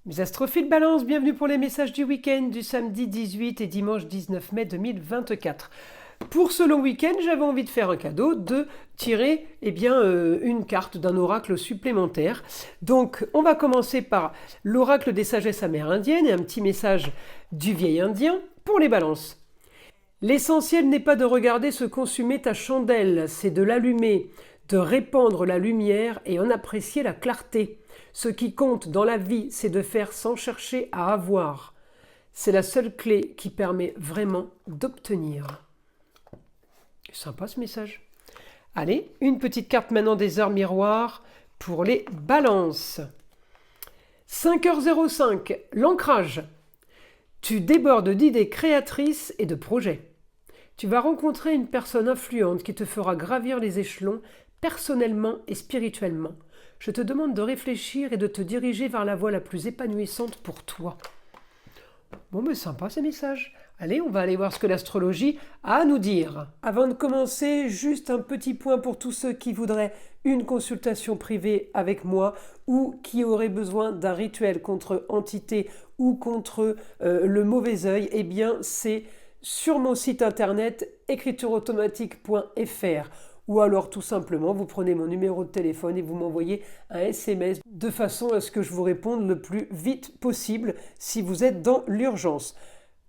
Mes astrophiles balance, bienvenue pour les messages du week-end du samedi 18 et dimanche 19 mai 2024. Pour ce long week-end, j'avais envie de faire un cadeau, de tirer une carte d'un oracle supplémentaire. Donc on va commencer par l'oracle des sagesses amérindiennes et un petit message du vieil indien pour les balances. L'essentiel n'est pas de regarder se consumer ta chandelle, c'est de l'allumer, de répandre la lumière et en apprécier la clarté. Ce qui compte dans la vie, c'est de faire sans chercher à avoir. C'est la seule clé qui permet vraiment d'obtenir. Sympa ce message. Allez, une petite carte maintenant des heures miroirs pour les balances. 5h05, l'ancrage. Tu débordes d'idées créatrices et de projets. Tu vas rencontrer une personne influente qui te fera gravir les échelons personnellement et spirituellement. Je te demande de réfléchir et de te diriger vers la voie la plus épanouissante pour toi. Bon, mais sympa ces messages. Allez, on va aller voir ce que l'astrologie a à nous dire. Avant de commencer, juste un petit point pour tous ceux qui voudraient une consultation privée avec moi ou qui auraient besoin d'un rituel contre entité ou contre le mauvais œil. Eh bien, c'est sur mon site internet écritureautomatique.fr. Ou alors tout simplement, vous prenez mon numéro de téléphone et vous m'envoyez un SMS de façon à ce que je vous réponde le plus vite possible si vous êtes dans l'urgence.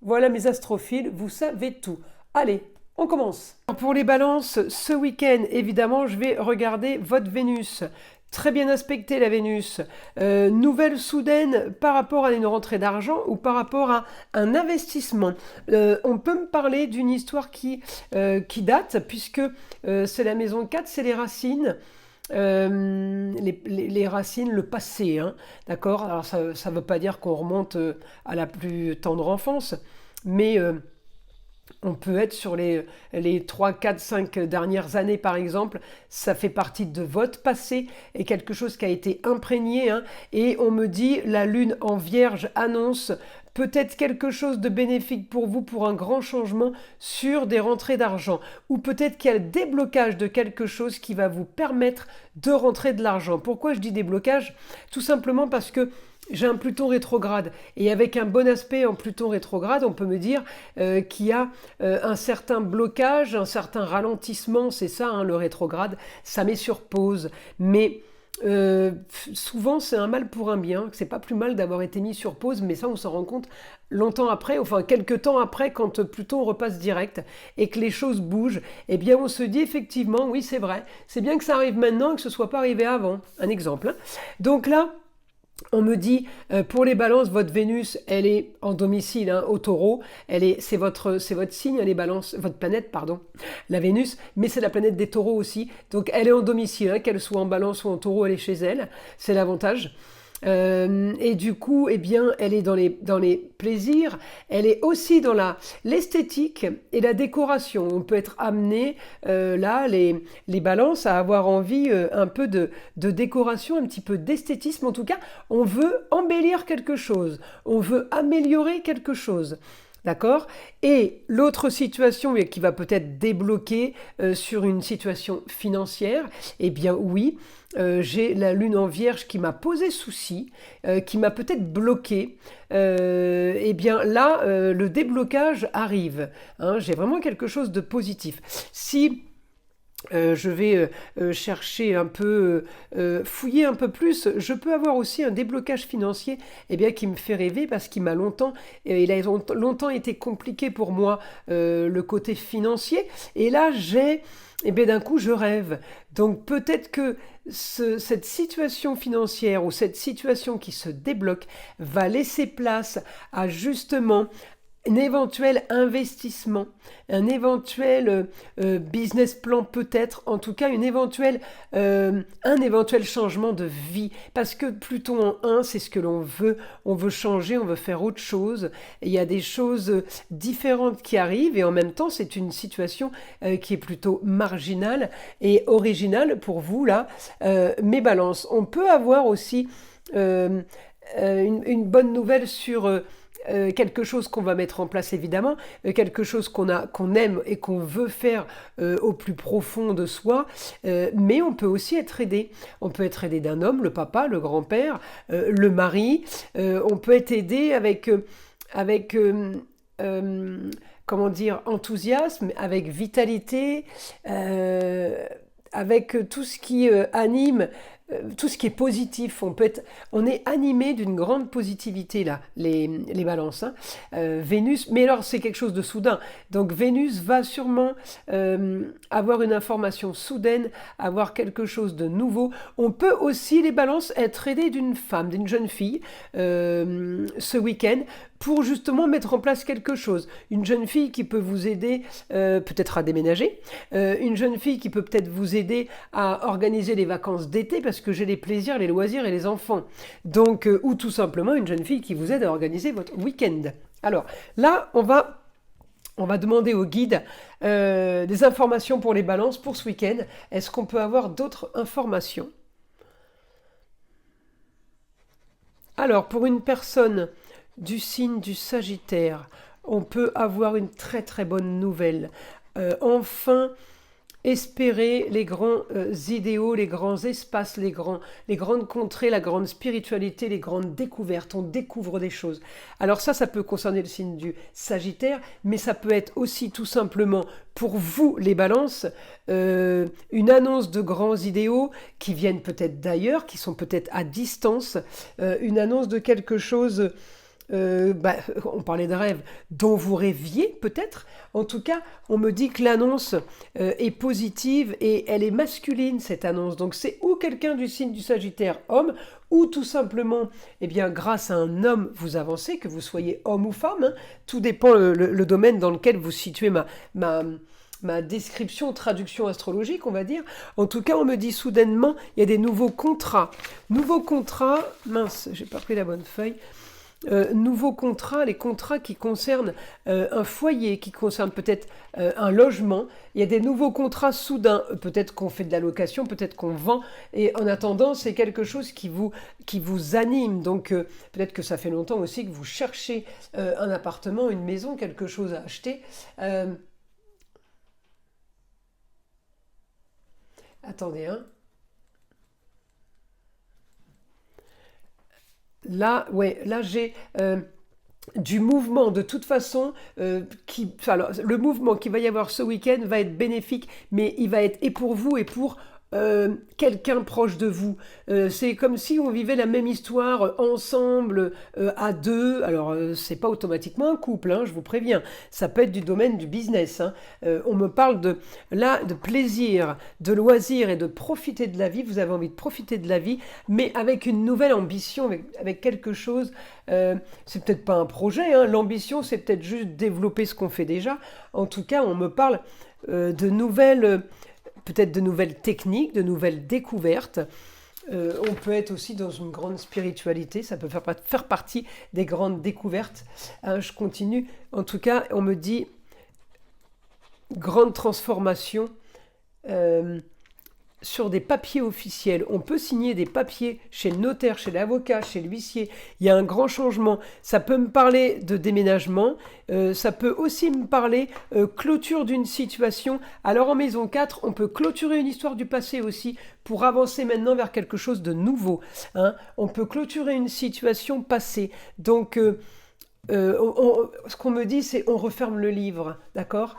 Voilà mes astrophiles, vous savez tout. Allez, on commence. Pour les balances, ce week-end, évidemment, je vais regarder votre Vénus. Très bien aspectée la Vénus. Nouvelle soudaine par rapport à une rentrée d'argent ou par rapport à un investissement. On peut me parler d'une histoire qui date, puisque c'est la maison 4, c'est les racines. Les racines, le passé, hein, d'accord. Alors ça ne veut pas dire qu'on remonte à la plus tendre enfance, mais on peut être sur les 3, 4, 5 dernières années par exemple, ça fait partie de votre passé et quelque chose qui a été imprégné, hein, et on me dit la lune en vierge annonce peut-être quelque chose de bénéfique pour vous, pour un grand changement sur des rentrées d'argent, ou peut-être qu'il y a le déblocage de quelque chose qui va vous permettre de rentrer de l'argent. Pourquoi je dis déblocage ? Tout simplement parce que j'ai un Pluton rétrograde, et avec un bon aspect en Pluton rétrograde, on peut me dire qu'il y a un certain blocage, un certain ralentissement, c'est ça, hein, le rétrograde, ça met sur pause, mais souvent c'est un mal pour un bien, que c'est pas plus mal d'avoir été mis sur pause, mais ça on s'en rend compte longtemps après, enfin quelques temps après, quand Pluton repasse direct et que les choses bougent, eh bien on se dit effectivement, oui c'est vrai, c'est bien que ça arrive maintenant et que ce soit pas arrivé avant, un exemple, hein. Donc là, on me dit, pour les balances, votre Vénus, elle est en domicile, hein, au taureau, c'est votre signe, elle est balance, votre planète, pardon, la Vénus, mais c'est la planète des taureaux aussi, donc elle est en domicile, hein, qu'elle soit en balance ou en taureau, elle est chez elle, c'est l'avantage. Et du coup, eh bien, elle est dans les plaisirs, elle est aussi dans l'esthétique et la décoration. On peut être amené, là, les balances, à avoir envie un peu de décoration, un petit peu d'esthétisme. En tout cas, on veut embellir quelque chose, on veut améliorer quelque chose. D'accord ? Et l'autre situation qui va peut-être débloquer sur une situation financière, eh bien oui, j'ai la lune en vierge qui m'a posé souci, qui m'a peut-être bloqué. Eh bien là, le déblocage arrive, hein, j'ai vraiment quelque chose de positif. Si je vais chercher un peu, fouiller un peu plus, je peux avoir aussi un déblocage financier, qui me fait rêver parce qu'il m'a longtemps, il a longtemps été compliqué pour moi, le côté financier, et là d'un coup je rêve. Donc peut-être que cette situation financière ou cette situation qui se débloque va laisser place à justement un éventuel investissement, un éventuel business plan peut-être, en tout cas un éventuel changement de vie. Parce que Pluton en 1, c'est ce que l'on veut. On veut changer, on veut faire autre chose. Et il y a des choses différentes qui arrivent et en même temps, c'est une situation qui est plutôt marginale et originale pour vous, là. Mes balances. On peut avoir aussi une bonne nouvelle sur quelque chose qu'on va mettre en place évidemment, quelque chose qu'on aime et qu'on veut faire au plus profond de soi, mais on peut aussi être aidé. On peut être aidé d'un homme, le papa, le grand-père, le mari. On peut être aidé avec comment dire, enthousiasme, avec vitalité, avec tout ce qui anime, tout ce qui est positif. On est animé d'une grande positivité là, les balances. Hein. Vénus, mais alors c'est quelque chose de soudain. Donc Vénus va sûrement avoir une information soudaine, avoir quelque chose de nouveau. On peut aussi, les balances, être aidé d'une femme, d'une jeune fille ce week-end pour justement mettre en place quelque chose. Une jeune fille qui peut vous aider peut-être à déménager, une jeune fille qui peut peut-être vous aider à organiser les vacances d'été parce que j'ai les plaisirs, les loisirs et les enfants. Donc, ou tout simplement une jeune fille qui vous aide à organiser votre week-end. Alors là, on va demander au guide des informations pour les balances pour ce week-end. Est-ce qu'on peut avoir d'autres informations? Alors, pour une personne du signe du Sagittaire, on peut avoir une très très bonne nouvelle. Enfin, espérer les grands idéaux, les grands espaces, les grandes contrées, la grande spiritualité, les grandes découvertes. On découvre des choses. Alors ça peut concerner le signe du Sagittaire, mais ça peut être aussi tout simplement pour vous, les balances, une annonce de grands idéaux qui viennent peut-être d'ailleurs, qui sont peut-être à distance, une annonce de quelque chose... on parlait de rêve dont vous rêviez peut-être. En tout cas, on me dit que l'annonce est positive et elle est masculine, cette annonce. Donc c'est ou quelqu'un du signe du Sagittaire, homme, ou tout simplement, eh bien, grâce à un homme, vous avancez, que vous soyez homme ou femme. Hein. Tout dépend le domaine dans lequel vous situez ma description, traduction astrologique, on va dire. En tout cas, on me dit soudainement, il y a des nouveaux contrats. Nouveaux contrats, mince, j'ai pas pris la bonne feuille. Nouveaux contrats, les contrats qui concernent un foyer, qui concernent peut-être un logement. Il y a des nouveaux contrats soudains. Peut-être qu'on fait de la location, peut-être qu'on vend. Et en attendant, c'est quelque chose qui vous anime. Donc peut-être que ça fait longtemps aussi que vous cherchez un appartement, une maison, quelque chose à acheter. Attendez, hein. Là, ouais, là j'ai du mouvement de toute façon. Alors, le mouvement qu'il va y avoir ce week-end va être bénéfique, mais il va être et pour vous et pour quelqu'un proche de vous. C'est comme si on vivait la même histoire ensemble, à deux. Alors, c'est pas automatiquement un couple, hein, je vous préviens. Ça peut être du domaine du business. Hein. On me parle de plaisir, de loisir et de profiter de la vie. Vous avez envie de profiter de la vie, mais avec une nouvelle ambition, avec quelque chose. C'est peut-être pas un projet. Hein. L'ambition, c'est peut-être juste développer ce qu'on fait déjà. En tout cas, on me parle de nouvelles... peut-être de nouvelles techniques, de nouvelles découvertes. On peut être aussi dans une grande spiritualité, ça peut faire partie des grandes découvertes. Je continue. En tout cas, on me dit grande transformation sur des papiers officiels. On peut signer des papiers chez le notaire, chez l'avocat, chez l'huissier. Il y a un grand changement. Ça peut me parler de déménagement. Ça peut aussi me parler clôture d'une situation. Alors en maison 4, on peut clôturer une histoire du passé aussi pour avancer maintenant vers quelque chose de nouveau. Hein. On peut clôturer une situation passée. Donc, ce qu'on me dit, c'est on referme le livre. D'accord ?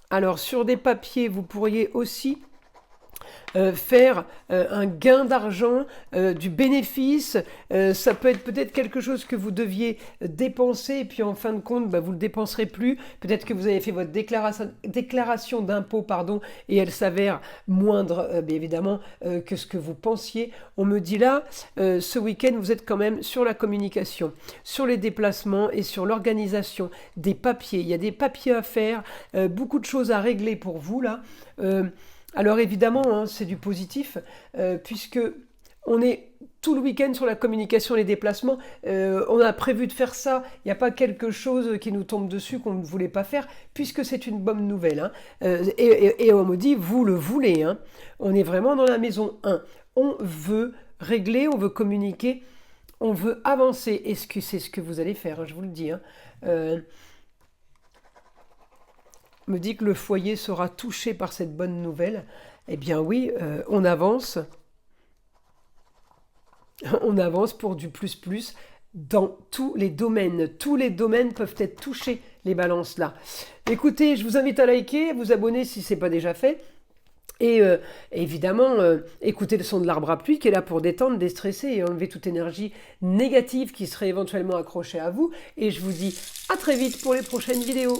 Alors sur des papiers, vous pourriez aussi... faire un gain d'argent, du bénéfice. Ça peut être peut-être quelque chose que vous deviez dépenser et puis en fin de compte, vous ne le dépenserez plus. Peut-être que vous avez fait votre déclaration d'impôt, et elle s'avère moindre, bien évidemment, que ce que vous pensiez. On me dit là, ce week-end, vous êtes quand même sur la communication, sur les déplacements et sur l'organisation des papiers. Il y a des papiers à faire, beaucoup de choses à régler pour vous là. Alors évidemment, hein, c'est du positif, puisque on est tout le week-end sur la communication et les déplacements. On a prévu de faire ça. Il n'y a pas quelque chose qui nous tombe dessus qu'on ne voulait pas faire, puisque c'est une bonne nouvelle. Hein. Et on me dit, vous le voulez. Hein. On est vraiment dans la maison 1. On veut régler, on veut communiquer. On veut avancer. Est-ce que c'est ce que vous allez faire, hein, je vous le dis. Hein. Me dit que le foyer sera touché par cette bonne nouvelle. Eh bien oui, on avance. On avance pour du plus dans tous les domaines. Tous les domaines peuvent être touchés, les balances là. Écoutez, je vous invite à liker, vous abonner si ce n'est pas déjà fait. Et évidemment, écoutez le son de l'arbre à pluie qui est là pour détendre, déstresser et enlever toute énergie négative qui serait éventuellement accrochée à vous. Et je vous dis à très vite pour les prochaines vidéos.